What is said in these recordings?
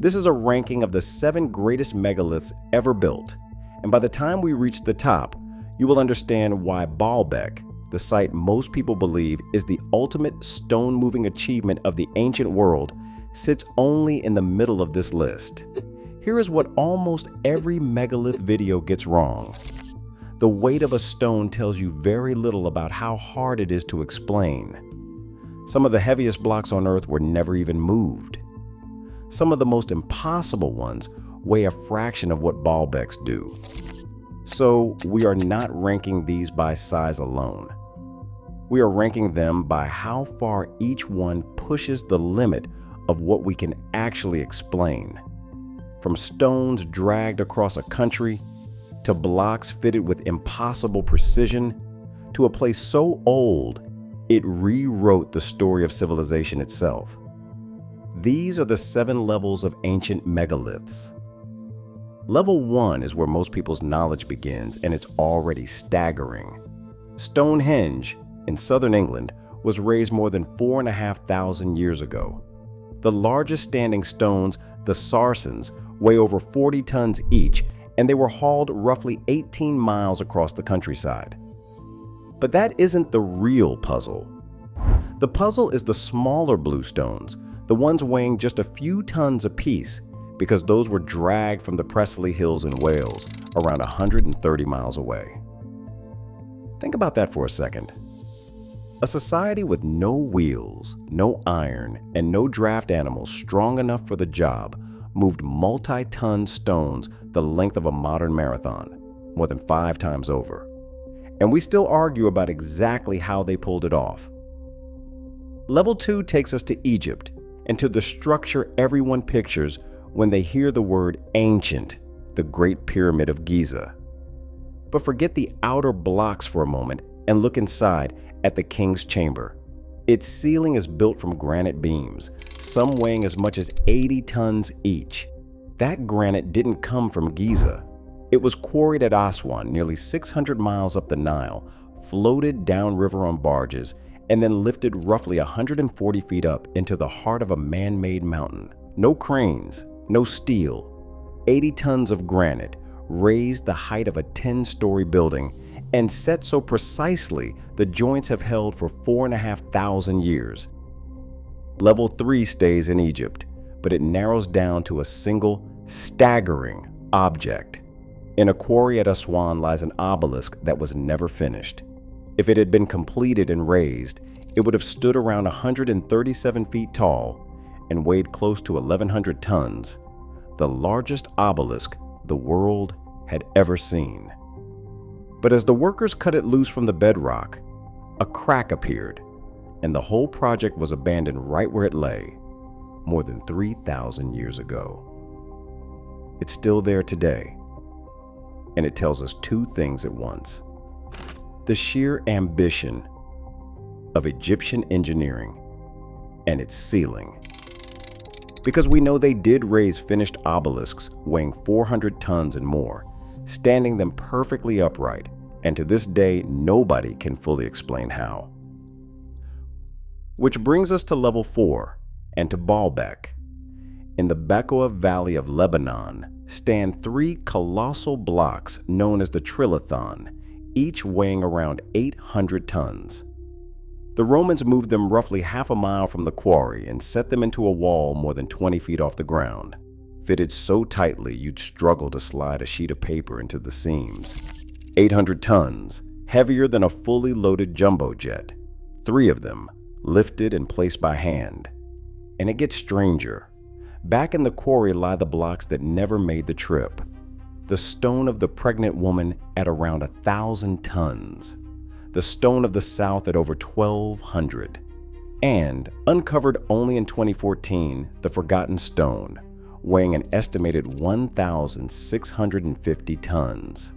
This is a ranking of the 7 greatest megaliths ever built, and by the time we reach the top, you will understand why Baalbek, the site most people believe is the ultimate stone-moving achievement of the ancient world, sits only in the middle of this list. Here is what almost every megalith video gets wrong. The weight of a stone tells you very little about how hard it is to explain. Some of the heaviest blocks on Earth were never even moved. Some of the most impossible ones weigh a fraction of what Baalbeks do. So we are not ranking these by size alone. We are ranking them by how far each one pushes the limit of what we can actually explain. From stones dragged across a country, to blocks fitted with impossible precision, to a place so old it rewrote the story of civilization itself. These are the 7 levels of ancient megaliths. Level 1 is where most people's knowledge begins, and it's already staggering. Stonehenge in southern England was raised more than 4,500 years ago. The largest standing stones, the sarcens, weigh over 40 tons each, and they were hauled roughly 18 miles across the countryside. But that isn't the real puzzle. The puzzle is the smaller blue stones, the ones weighing just a few tons apiece, because those were dragged from the Preseli Hills in Wales, around 130 miles away. Think about that for a second. A society with no wheels, no iron, and no draft animals strong enough for the job moved multi-ton stones the length of a modern marathon, more than 5 times over. And we still argue about exactly how they pulled it off. Level 2 takes us to Egypt, and to the structure everyone pictures when they hear the word ancient, the Great Pyramid of Giza. But forget the outer blocks for a moment and look inside at the King's Chamber. Its ceiling is built from granite beams, some weighing as much as 80 tons each. That granite didn't come from Giza. It was quarried at Aswan, nearly 600 miles up the Nile, floated downriver on barges, and then lifted roughly 140 feet up into the heart of a man-made mountain. No cranes, no steel. 80 tons of granite raised the height of a 10-story building and set so precisely the joints have held for 4,500 years. Level 3 stays in Egypt, but it narrows down to a single, staggering object. In a quarry at Aswan lies an obelisk that was never finished. If it had been completed and raised, it would have stood around 137 feet tall and weighed close to 1,100 tons, the largest obelisk the world had ever seen. But as the workers cut it loose from the bedrock, a crack appeared, and the whole project was abandoned right where it lay, more than 3,000 years ago. It's still there today, and it tells us 2 things at once. The sheer ambition of Egyptian engineering and its ceiling. Because we know they did raise finished obelisks weighing 400 tons and more, standing them perfectly upright, and to this day nobody can fully explain how. Which brings us to level 4 and to Baalbek. In the Bekaa Valley of Lebanon stand 3 colossal blocks known as the Trilithon, each weighing around 800 tons. The Romans moved them roughly half a mile from the quarry and set them into a wall more than 20 feet off the ground, fitted so tightly you'd struggle to slide a sheet of paper into the seams. 800 tons, heavier than a fully loaded jumbo jet. 3 of them, lifted and placed by hand. And it gets stranger. Back in the quarry lie the blocks that never made the trip. The stone of the pregnant woman at around 1,000 tons. The stone of the south at over 1,200. And, uncovered only in 2014, the Forgotten Stone, weighing an estimated 1,650 tons.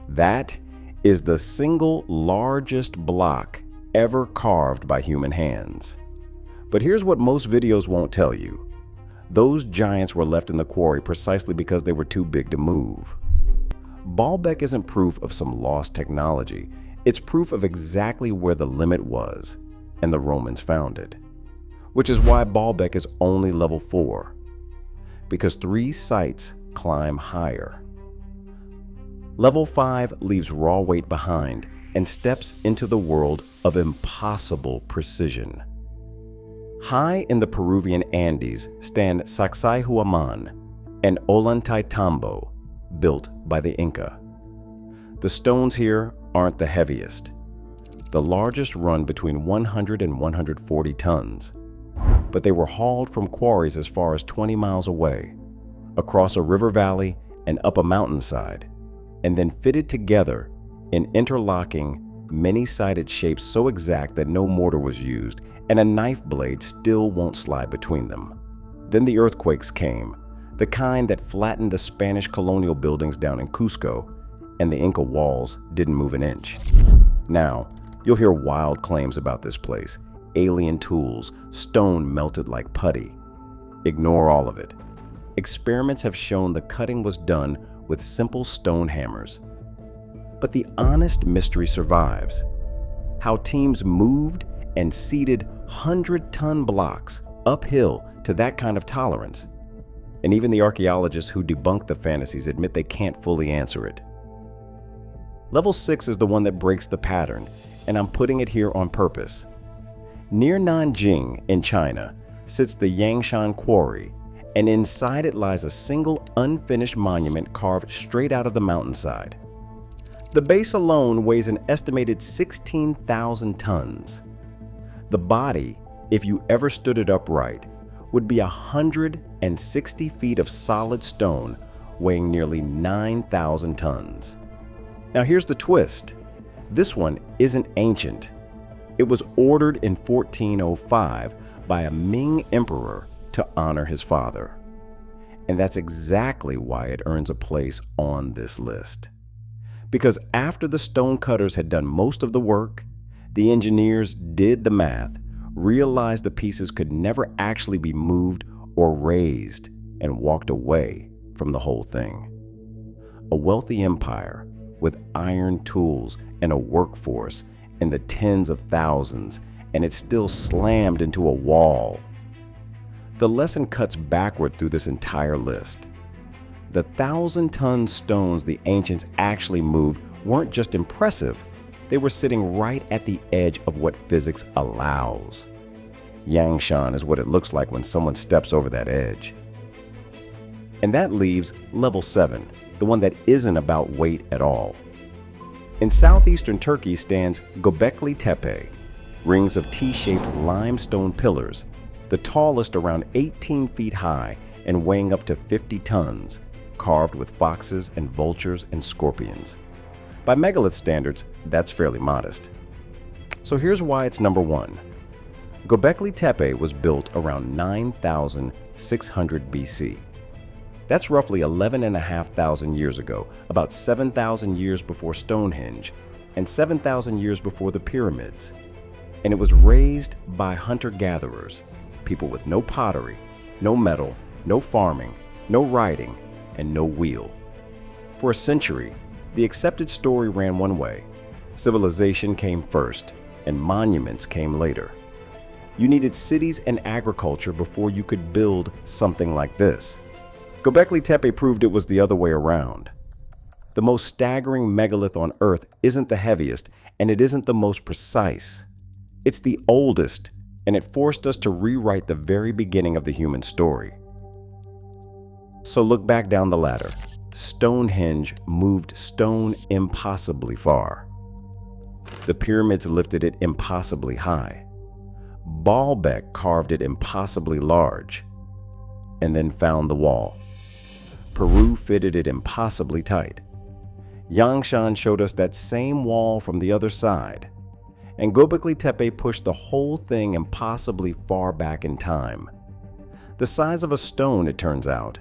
That is the single largest block ever carved by human hands. But here's what most videos won't tell you. Those giants were left in the quarry precisely because they were too big to move. Baalbek isn't proof of some lost technology. It's proof of exactly where the limit was, and the Romans found it. Which is why Baalbek is only level 4. because 3 sites climb higher. Level 5 leaves raw weight behind and steps into the world of impossible precision. High in the Peruvian Andes stand Sacsayhuaman and Ollantaytambo, built by the Inca. The stones here aren't the heaviest. The largest run between 100 and 140 tons, but they were hauled from quarries as far as 20 miles away, across a river valley and up a mountainside, and then fitted together in interlocking, many-sided shapes so exact that no mortar was used and a knife blade still won't slide between them. Then the earthquakes came, the kind that flattened the Spanish colonial buildings down in Cusco, and the Inca walls didn't move an inch. Now, you'll hear wild claims about this place, alien tools, stone melted like putty. Ignore all of it. Experiments have shown the cutting was done with simple stone hammers. But the honest mystery survives. How teams moved and seeded 100-ton blocks uphill to that kind of tolerance. And even the archaeologists who debunk the fantasies admit they can't fully answer it. Level 6 is the one that breaks the pattern, and I'm putting it here on purpose. Near Nanjing in China sits the Yangshan Quarry, and inside it lies a single unfinished monument carved straight out of the mountainside. The base alone weighs an estimated 16,000 tons. The body, if you ever stood it upright, would be 160 feet of solid stone weighing nearly 9,000 tons. Now here's the twist. This one isn't ancient. It was ordered in 1405 by a Ming emperor to honor his father. And that's exactly why it earns a place on this list. Because after the stonecutters had done most of the work, the engineers did the math, realized the pieces could never actually be moved or raised, and walked away from the whole thing. A wealthy empire with iron tools and a workforce in the tens of thousands, and it's still slammed into a wall. The lesson cuts backward through this entire list. The 1,000-ton stones the ancients actually moved weren't just impressive, they were sitting right at the edge of what physics allows. Yangshan is what it looks like when someone steps over that edge. And that leaves level 7, the one that isn't about weight at all. In southeastern Turkey stands Göbekli Tepe, rings of T-shaped limestone pillars, the tallest around 18 feet high and weighing up to 50 tons, carved with foxes and vultures and scorpions. By megalith standards, that's fairly modest. So here's why it's number 1. Göbekli Tepe was built around 9,600 BC. That's roughly 11,500 years ago, about 7,000 years before Stonehenge, and 7,000 years before the pyramids. And it was raised by hunter-gatherers, people with no pottery, no metal, no farming, no writing, and no wheel. For a century, the accepted story ran one way. Civilization came first, and monuments came later. You needed cities and agriculture before you could build something like this. Göbekli Tepe proved it was the other way around. The most staggering megalith on Earth isn't the heaviest, and it isn't the most precise. It's the oldest, and it forced us to rewrite the very beginning of the human story. So look back down the ladder. Stonehenge moved stone impossibly far. The pyramids lifted it impossibly high. Baalbek carved it impossibly large, and then found the wall. Peru fitted it impossibly tight. Yangshan showed us that same wall from the other side. And Göbekli Tepe pushed the whole thing impossibly far back in time. The size of a stone, it turns out,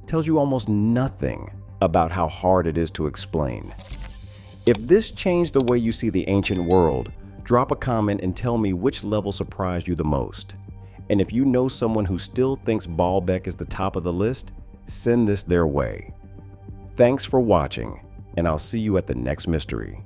tells you almost nothing about how hard it is to explain. If this changed the way you see the ancient world, drop a comment and tell me which level surprised you the most. And if you know someone who still thinks Baalbek is the top of the list, send this their way. Thanks for watching, and I'll see you at the next mystery.